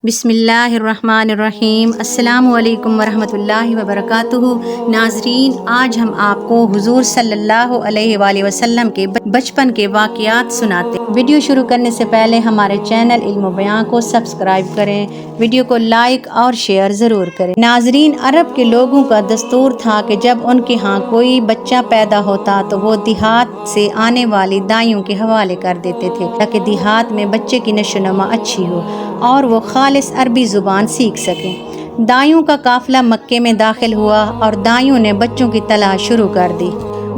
بسم اللہ الرحمن الرحیم۔ السلام علیکم ورحمۃ اللہ وبرکاتہ۔ ناظرین، آج ہم آپ کو حضور صلی اللہ علیہ وآلہ وسلم کے بچپن کے واقعات سناتے ہیں۔ ویڈیو شروع کرنے سے پہلے ہمارے چینل علم و بیان کو سبسکرائب کریں، ویڈیو کو لائک اور شیئر ضرور کریں۔ ناظرین، عرب کے لوگوں کا دستور تھا کہ جب ان کے ہاں کوئی بچہ پیدا ہوتا تو وہ دیہات سے آنے والی دائیوں کے حوالے کر دیتے تھے تاکہ دیہات میں بچے کی نشو و نما اچھی ہو اور وہ خالص عربی زبان سیکھ سکیں۔ دائیوں کا قافلہ مکے میں داخل ہوا اور دائیوں نے بچوں کی تلاش شروع کر دی۔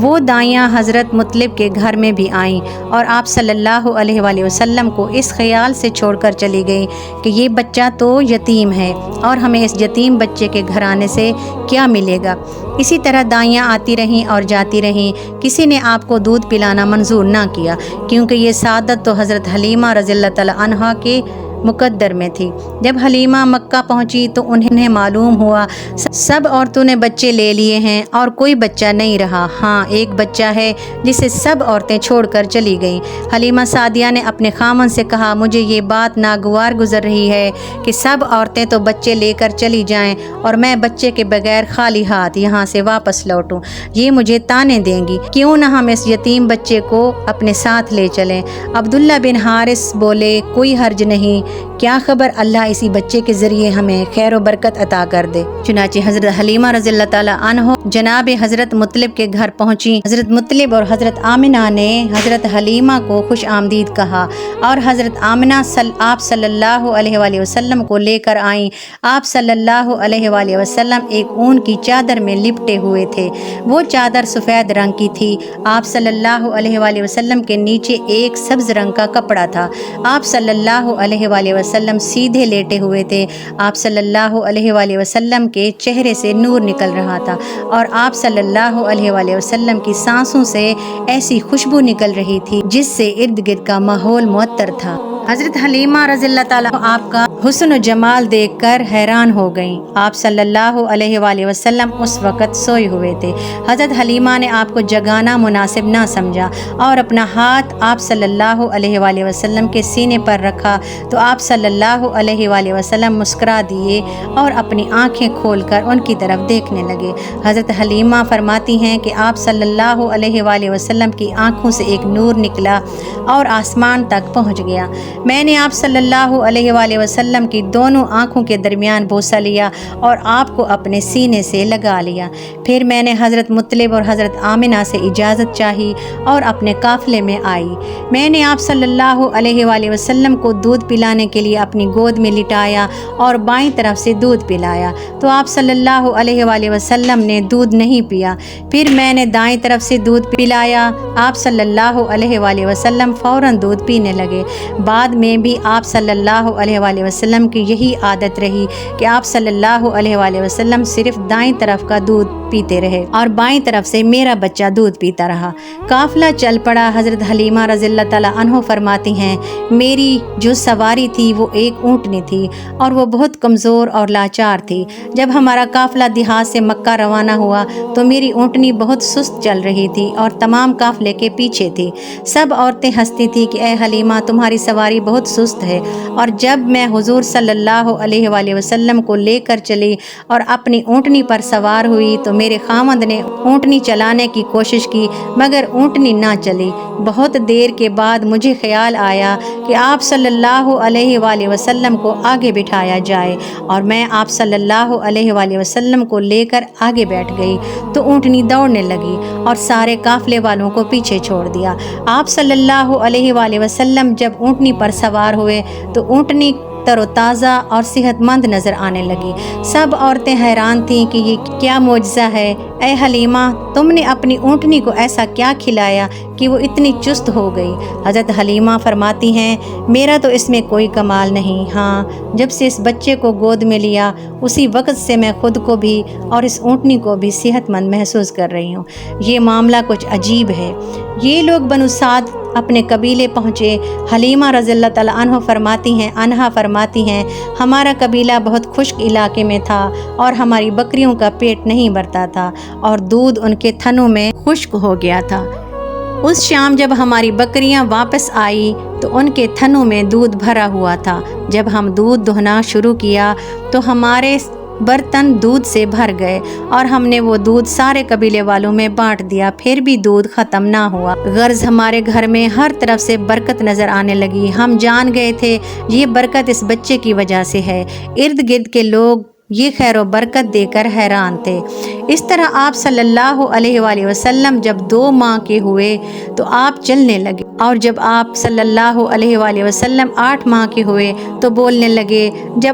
وہ دائیاں حضرت مطلب کے گھر میں بھی آئیں اور آپ صلی اللہ علیہ وآلہ وسلم کو اس خیال سے چھوڑ کر چلی گئیں کہ یہ بچہ تو یتیم ہے اور ہمیں اس یتیم بچے کے گھرانے سے کیا ملے گا۔ اسی طرح دائیاں آتی رہیں اور جاتی رہیں۔ کسی نے آپ کو دودھ پلانا منظور نہ کیا کیونکہ یہ سعادت تو حضرت حلیمہ رضی اللہ تعالی عنہا کے مقدر میں تھی۔ جب حلیمہ مکہ پہنچی تو انہیں معلوم ہوا سب عورتوں نے بچے لے لیے ہیں اور کوئی بچہ نہیں رہا، ہاں ایک بچہ ہے جسے سب عورتیں چھوڑ کر چلی گئیں۔ حلیمہ سعدیہ نے اپنے خامن سے کہا، مجھے یہ بات ناگوار گزر رہی ہے کہ سب عورتیں تو بچے لے کر چلی جائیں اور میں بچے کے بغیر خالی ہاتھ یہاں سے واپس لوٹوں، یہ مجھے تانے دیں گی، کیوں نہ ہم اس یتیم بچے کو اپنے ساتھ لے چلیں۔ عبداللہ بن حارث بولے، کوئی حرج نہیں، کیا خبر اللہ اسی بچے کے ذریعے ہمیں خیر و برکت عطا کر دے۔ چنانچہ حضرت حلیمہ رضی اللہ تعالی عنہ جناب حضرت مطلب کے گھر پہنچی۔ حضرت مطلب اور حضرت آمنہ نے حضرت حلیمہ کو خوش آمدید کہا اور حضرت آمنہ آپ صلی اللہ علیہ وآلہ وسلم کو لے کر آئیں۔ آپ صلی اللہ علیہ وآلہ وسلم ایک اون کی چادر میں لپٹے ہوئے تھے، وہ چادر سفید رنگ کی تھی۔ آپ صلی اللہ علیہ وآلہ وسلم کے نیچے ایک سبز رنگ کا کپڑا تھا۔ آپ صلی اللہ علیہ وآلہ وسلم سیدھے لیٹے ہوئے تھے۔ آپ صلی اللہ علیہ وآلہ وسلم کے چہرے سے نور نکل رہا تھا اور آپ صلی اللہ علیہ وآلہ وسلم کی سانسوں سے ایسی خوشبو نکل رہی تھی جس سے ارد گرد کا ماحول معطر تھا۔ حضرت حلیمہ رضی اللہ تعالیٰ آپ کا حسن و جمال دیکھ کر حیران ہو گئیں۔ آپ صلی اللہ علیہ وآلہ وسلم اس وقت سوئے ہوئے تھے۔ حضرت حلیمہ نے آپ کو جگانا مناسب نہ سمجھا اور اپنا ہاتھ آپ صلی اللہ علیہ وآلہ وسلم کے سینے پر رکھا تو آپ صلی اللہ علیہ وآلہ وسلم مسکرا دیے اور اپنی آنکھیں کھول کر ان کی طرف دیکھنے لگے۔ حضرت حلیمہ فرماتی ہیں کہ آپ صلی اللہ علیہ وآلہ وسلم کی آنکھوں سے ایک نور نکلا اور آسمان تک پہنچ گیا۔ میں نے آپ صلی اللہ علیہ وآلہ وسلم کی دونوں آنکھوں کے درمیان بوسہ لیا اور آپ کو اپنے سینے سے لگا لیا۔ پھر میں نے حضرت مطلب اور حضرت آمنہ سے اجازت چاہی اور اپنے قافلے میں آئی۔ میں نے آپ صلی اللہ علیہ وآلہ وسلم کو دودھ پلانے کے لیے اپنی گود میں لٹایا اور بائیں طرف سے دودھ پلایا تو آپ صلی اللہ علیہ وآلہ وسلم نے دودھ نہیں پیا۔ پھر میں نے دائیں طرف سے دودھ پلایا، آپ صلی اللہ علیہ وآلہ وسلم فوراً دودھ پینے لگے۔ بعد میں بھی آپ صلی اللہ علیہ وآلہ وسلم کی یہی عادت رہی کہ آپ صلی اللہ علیہ وآلہ وسلم صرف دائیں طرف کا دودھ پیتے رہے اور بائیں طرف سے میرا بچہ دودھ پیتا رہا۔ قافلہ چل پڑا۔ حضرت حلیمہ رضی اللہ تعالی عنہ فرماتی ہیں، میری جو سواری تھی وہ ایک اونٹنی تھی اور وہ بہت کمزور اور لاچار تھی۔ جب ہمارا قافلہ دیہات سے مکہ روانہ ہوا تو میری اونٹنی بہت سست چل رہی تھی اور تمام قافلے کے پیچھے تھی۔ سب عورتیں ہنستی تھی کہ اے حلیمہ، تمہاری سواری بہت سست ہے۔ اور جب میں حضور صلی اللہ علیہ وآلہ وسلم کو لے کر چلی اور اپنی اونٹنی پر سوار ہوئی تو میرے خامند نے اونٹنی چلانے کی کوشش کی مگر اونٹنی نہ چلی۔ بہت دیر کے بعد مجھے خیال آیا کہ آپ صلی اللہ علیہ وآلہ وسلم کو آگے بٹھایا جائے اور میں آپ صلی اللہ علیہ وآلہ وسلم کو لے کر آگے بیٹھ گئی تو اونٹنی دوڑنے لگی اور سارے قافلے والوں کو پیچھے چھوڑ دیا۔ آپ صلی اللہ علیہ وآلہ وسلم جب اونٹنی پر سوار ہوئے تو اونٹنی تر و تازہ اور صحت مند نظر آنے لگی۔ سب عورتیں حیران تھیں کہ یہ کیا معجزہ ہے۔ اے حلیمہ، تم نے اپنی اونٹنی کو ایسا کیا کھلایا کہ وہ اتنی چست ہو گئی؟ حضرت حلیمہ فرماتی ہیں، میرا تو اس میں کوئی کمال نہیں، ہاں جب سے اس بچے کو گود میں لیا اسی وقت سے میں خود کو بھی اور اس اونٹنی کو بھی صحت مند محسوس کر رہی ہوں۔ یہ معاملہ کچھ عجیب ہے۔ یہ لوگ بنو سعد اپنے قبیلے پہنچے۔ حلیمہ رضی اللہ تعالی عنہ فرماتی ہیں ہمارا قبیلہ بہت خشک علاقے میں تھا اور ہماری بکریوں کا پیٹ نہیں بھرتا تھا اور دودھ ان کے تھنوں میں خشک ہو گیا تھا۔ اس شام جب ہماری بکریاں واپس آئی تو ان کے تھنوں میں دودھ بھرا ہوا تھا۔ جب ہم دودھ دہنا شروع کیا تو ہمارے برتن دودھ سے بھر گئے اور ہم نے وہ دودھ سارے قبیلے والوں میں بانٹ دیا، پھر بھی دودھ ختم نہ ہوا۔ غرض ہمارے گھر میں ہر طرف سے برکت نظر آنے لگی۔ ہم جان گئے تھے یہ برکت اس بچے کی وجہ سے ہے۔ ارد گرد کے لوگ یہ خیر و برکت دے کر حیران تھے۔ اس طرح آپ صلی اللہ علیہ وآلہ وسلم جب 2 ماہ کے ہوئے تو آپ چلنے لگے، اور جب آپ صلی اللہ علیہ وآلہ وسلم 8 ماہ کے ہوئے تو بولنے لگے۔ جب